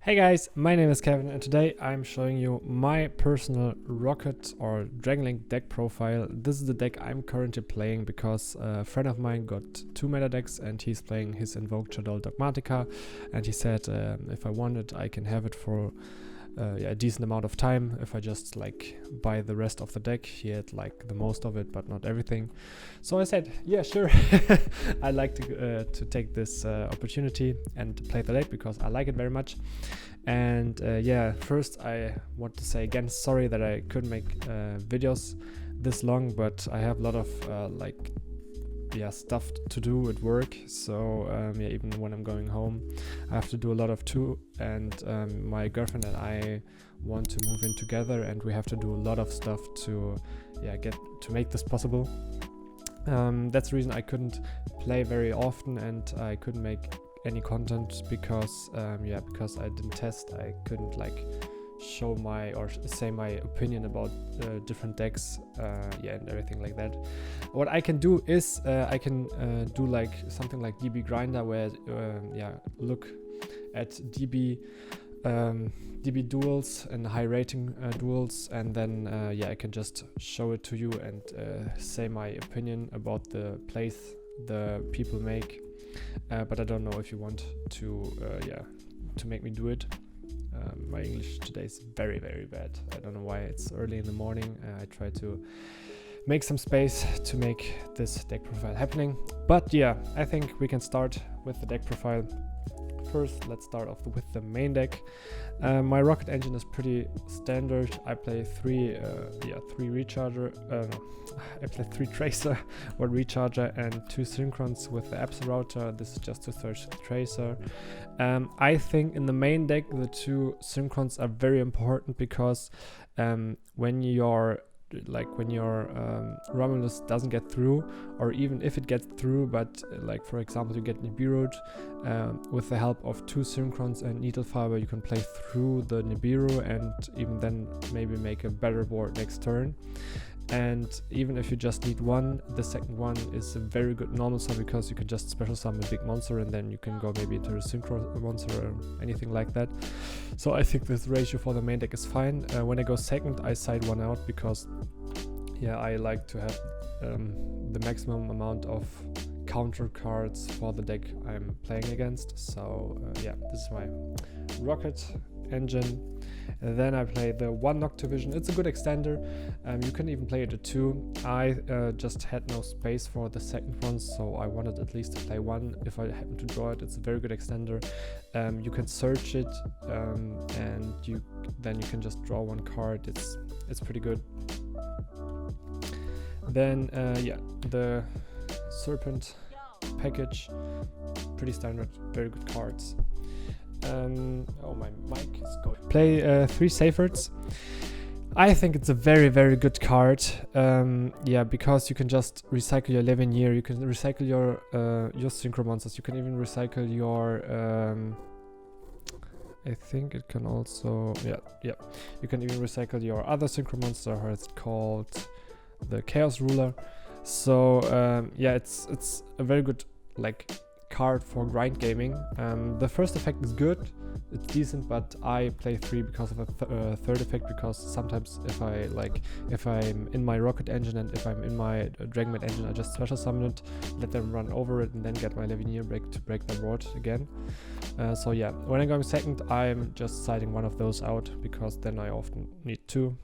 Hey guys, my name is Kevin and today I'm showing you my personal Rocket or Dragonlink deck profile. This is the deck I'm currently playing because a friend of mine got 2 meta decks and he's playing his Invoked Shadow Dogmatica, and he said if I want it I can have it for a decent amount of time if I just like buy the rest of the deck. He had like the most of it but not everything, so I said yeah, sure. I'd like to take this opportunity and play the deck because I like it very much. And yeah, first I want to say again sorry that I couldn't make videos this long, but I have a lot of stuff to do at work, so yeah, even when I'm going home I have to do a lot of too, and my girlfriend and I want to move in together and we have to do a lot of stuff to get to make this possible. That's the reason I couldn't play very often and I couldn't make any content because because I didn't test. I couldn't like show my or say my opinion about different decks and everything like that. What I can do is I can do like something like DB grinder, where look at DB duels and high rating duels, and then I can just show it to you and say my opinion about the plays the people make, but I don't know if you want to make me do it. My English today is very, very bad. I don't know why. It's early in the morning. I try to make some space to make this deck profile happening. But yeah, I think we can start with the deck profile. First, let's start off with the main deck. My Rocket engine is pretty standard. I play three recharger. I play 3 tracer, 1 recharger, and 2 synchrons with the Router. This is just the 3rd tracer. I think in the main deck the 2 synchrons are very important because when your Romulus doesn't get through, or even if it gets through, but like for example you get Nibiru'd, with the help of 2 synchrons and Needle Fiber you can play through the Nibiru and even then maybe make a better board next turn. And even if you just need 1, the second one is a very good normal summon because you can just special summon a big monster and then you can go maybe into a synchro monster or anything like that. So I think this ratio for the main deck is fine. When I go second I side 1 out because I like to have the maximum amount of counter cards for the deck I'm playing against. So this is my Rocket engine. And then I play the 1 Noctivision. It's a good extender. You can even play it at 2. I just had no space for the second one, so I wanted at least to play 1 if I happen to draw it. It's a very good extender. You can search it and then you can just draw 1 card. It's pretty good. Then the Serpent package, pretty standard, very good cards. My mic is going. Play 3 Safeards. I think it's a very, very good card. Because you can just recycle your Levinier, you can recycle your Synchro Monsters, you can even recycle your I think it can also you can even recycle your other Synchro Monster, how it's called, the Chaos Ruler. So it's a very good like card for grind gaming. The first effect is good, it's decent, but I play 3 because of a third effect, because sometimes if I'm in my Rocket engine and if I'm in my Dragonmaid engine, I just special summon it, let them run over it, and then get my Levinier break to break the board again. When I'm going second, I'm just siding 1 of those out because then I often need 2.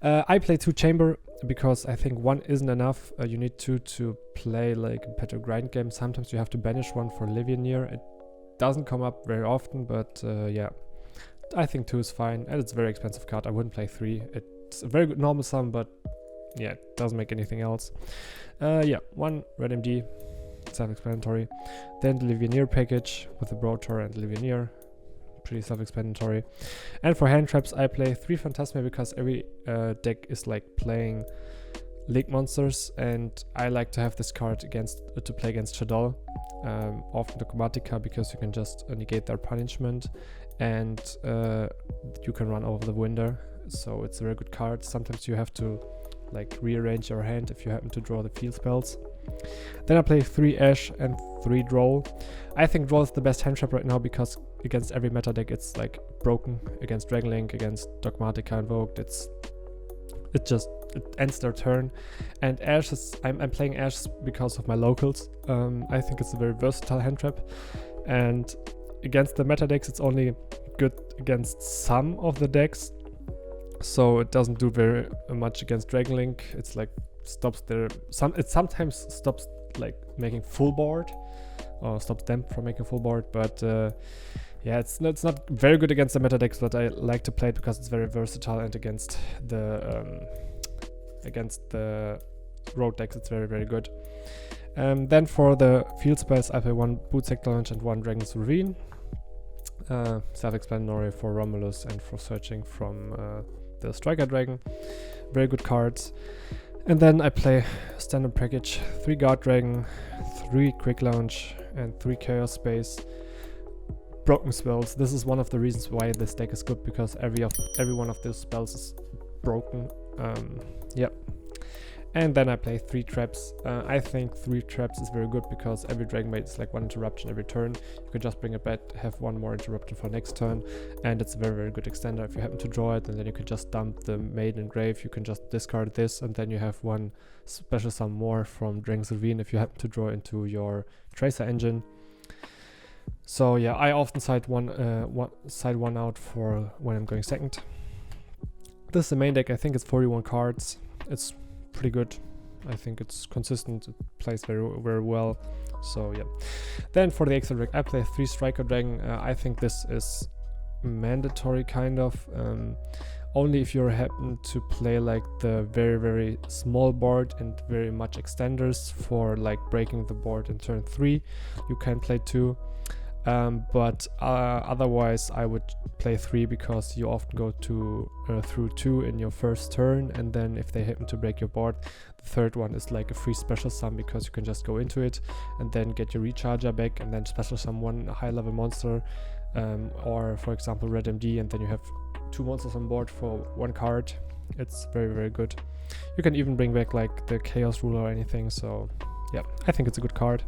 I play 2 Chamber because I think 1 isn't enough. You need 2 to play like a better grind game. Sometimes you have to banish 1 for Levinier. It doesn't come up very often, but I think 2 is fine, and it's a very expensive card. I wouldn't play 3. It's a very good normal sum, but it doesn't make anything else. 1 Red MD, self-explanatory. Then the Levinier package with the Brotor and Levinier, pretty self-explanatory. And for hand traps I play 3 Phantasmia because every deck is like playing Link monsters, and I like to have this card to play against Shadow, often the Chromatica, because you can just negate their punishment and you can run over the window. So it's a very good card. Sometimes you have to like rearrange your hand if you happen to draw the field spells. Then I play 3 Ash and 3 Droll. I think Droll is the best hand trap right now because against every meta deck. It's like broken against Dragonlink, against Dogmatica Invoked. It ends their turn. And Ashes, I'm playing Ashes because of my locals. I think it's a very versatile hand trap, and against the meta decks it's only good against some of the decks, so it doesn't do very much against Dragonlink. It's like stops their it sometimes stops like making full board, or stops them from making full board, but yeah, it's not very good against the meta decks, but I like to play it because it's very versatile, and against the road decks it's very, very good. Then for the field spells, I play 1 Bootsector Launch and 1 Dragon's Ravine. Self-explanatory for Romulus and for searching from the Striker Dragon. Very good cards. And then I play standard package, 3 Guard Dragon, 3 Quick Launch, and 3 Chaos Space. Broken spells. This is one of the reasons why this deck is good, because every one of those spells is broken. Yep. And then I play 3 traps. I think 3 traps is very good because every Dragon Maid is like 1 interruption every turn. You can just bring it back, have 1 more interruption for next turn, and it's a very, very good extender. If you happen to draw it, and then you can just dump the Maiden in grave, you can just discard this, and then you have 1 special summon more from Dragon's Ravine if you happen to draw into your Tracer engine. So yeah, I often side one out for when I'm going second. This is the main deck. I think it's 41 cards. It's pretty good. I think it's consistent. It plays very, very well. So yeah. Then for the extra deck, I play 3 Striker Dragon. I think this is mandatory, kind of. Only if you happen to play like the very, very small board and very much extenders for like breaking the board in turn 3, you can play 2. But otherwise I would play 3, because you often go through 2 in your first turn, and then if they happen to break your board, the third one is like a free special summon, because you can just go into it and then get your recharger back and then special summon 1 high level monster, or for example Red MD, and then you have 2 monsters on board for 1 card. It's very, very good. You can even bring back like the Chaos Ruler or anything, so yeah, I think it's a good card.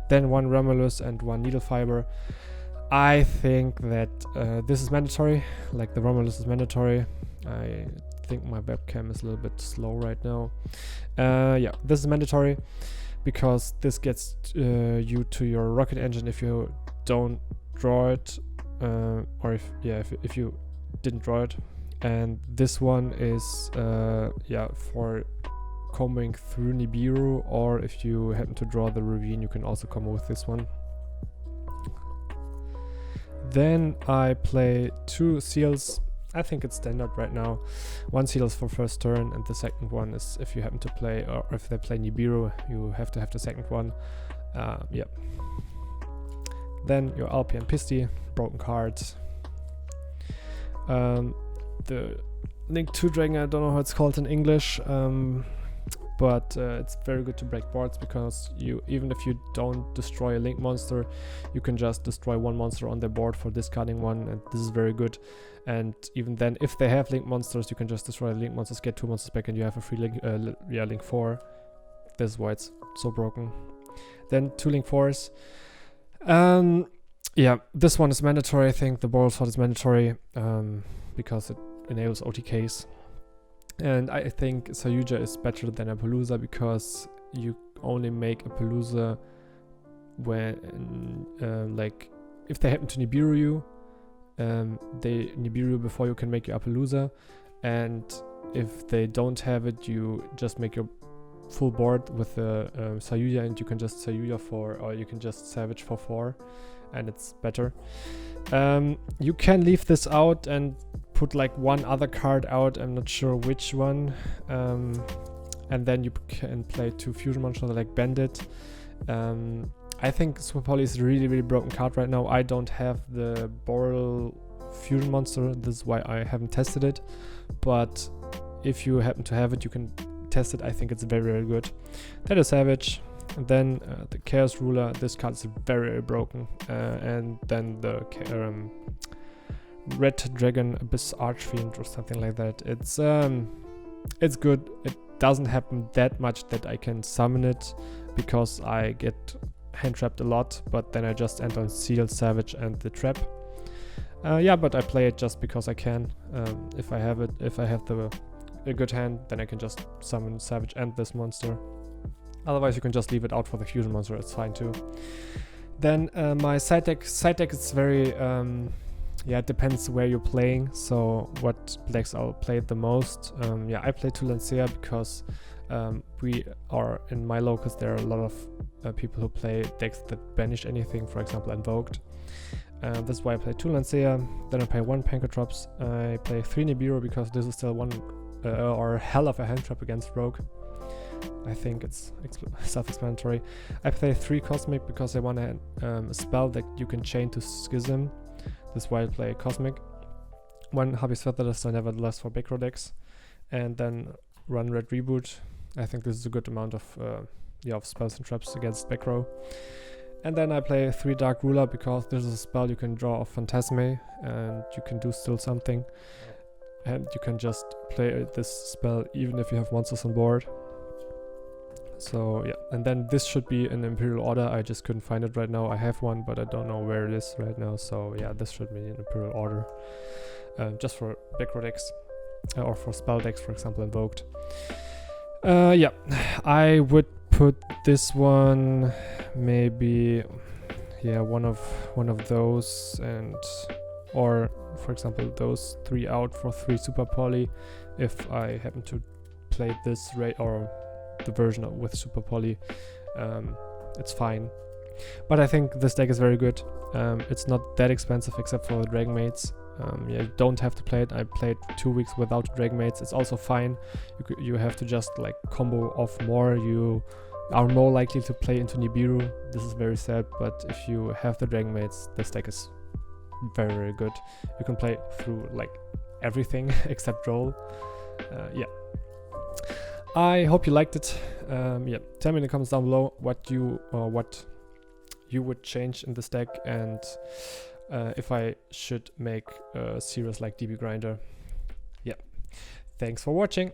Then 1 Romulus and 1 Needle Fiber. I think that this is mandatory, like the Romulus is mandatory. I think my webcam is a little bit slow right now. Yeah, this is mandatory because this gets you to your rocket engine if you don't draw it, or if you didn't draw it. And this one is for comboing through Nibiru, or if you happen to draw the Ravine, you can also combo with this one. Then I play 2 seals. I think it's standard right now. 1 seal is for first turn, and the second one is if you happen to play, or if they play Nibiru, you have to have the second one. Yeah. Then your Alpi and Pisti, broken cards. The Link 2 Dragon, I don't know how it's called in English, but it's very good to break boards, because even if you don't destroy a Link monster, you can just destroy 1 monster on their board for discarding 1, and this is very good. And even then, if they have Link monsters, you can just destroy the Link monsters, get 2 monsters back, and you have a free Link, Link 4. This is why it's so broken. Then 2 Link 4s. Yeah, this one is mandatory. I think the Boral Sword is mandatory because it enables OTKs. And I think Yugioh is better than Appaloosa, because you only make Appaloosa when, like, if they happen to Nibiru you, they Nibiru before you can make your Appaloosa, and if they don't have it, you just make your full board with the Sayuya, and you can just Sayuya or you can just Savage for 4, and it's better. You can leave this out and put like 1 other card out, I'm not sure which one, and then you can play 2 fusion monsters like Bandit. I think Super Poly is a really, really broken card right now. I don't have the Boral fusion monster, this is why I haven't tested it, but if you happen to have it, you can test it. I think it's very, very good. That is Savage. And then the Chaos Ruler, this card is very, very broken, and then the Red Dragon Abyss Archfiend or something like that. It's good. It doesn't happen that much that I can summon it, because I get hand trapped a lot, but then I just enter on Seal, Savage and the Trap. Yeah, but I play it just because I can. If I have a good hand, then I can just summon Savage and this monster. Otherwise, you can just leave it out for the fusion monster. It's fine too. Then my side deck is very yeah, it depends where you're playing. So what decks I'll play the most. Yeah, I play Lancea because we are in my locus. There are a lot of people who play decks that banish anything, for example, Invoked. That's why I play 2 Lancea. Then I play 1 Pankratops. I play 3 Nibiru because this is still one or hell of a hand trap against Rogue. I think it's self-explanatory. I play 3 Cosmic because I want a spell that you can chain to Schism. That's why I play Cosmic. 1 Hobby's Featherless, so nevertheless for Backrow decks. And then run Red Reboot. I think this is a good amount of spells and traps against Backrow. And then I play 3 Dark Ruler because this is a spell you can draw off Phantasme and you can do still something. And you can just play this spell even if you have monsters on board. So yeah, and then this should be in Imperial Order. I just couldn't find it right now. I have one, but I don't know where it is right now. So yeah, this should be in Imperial Order. Just for Backrow decks. Or for spell decks, for example, Invoked. Yeah, I would put this one maybe, yeah, one of those, and or for example those 3 out for 3 Super Poly if I happen to play this or the version with Super Poly. It's fine, but I think this deck is very good. It's not that expensive except for the Dragon Mates. Yeah, you don't have to play it. I played 2 weeks without Dragon Mates. It's also fine. You have to just like combo off more. You are more likely to play into Nibiru. This is very sad, but if you have the Dragon Mates, this deck is very, very good. You can play through like everything except roll. Yeah. I hope you liked it. Yeah, tell me in the comments down below what you would change in this deck, and if I should make a series like DB Grinder. Yeah. Thanks for watching.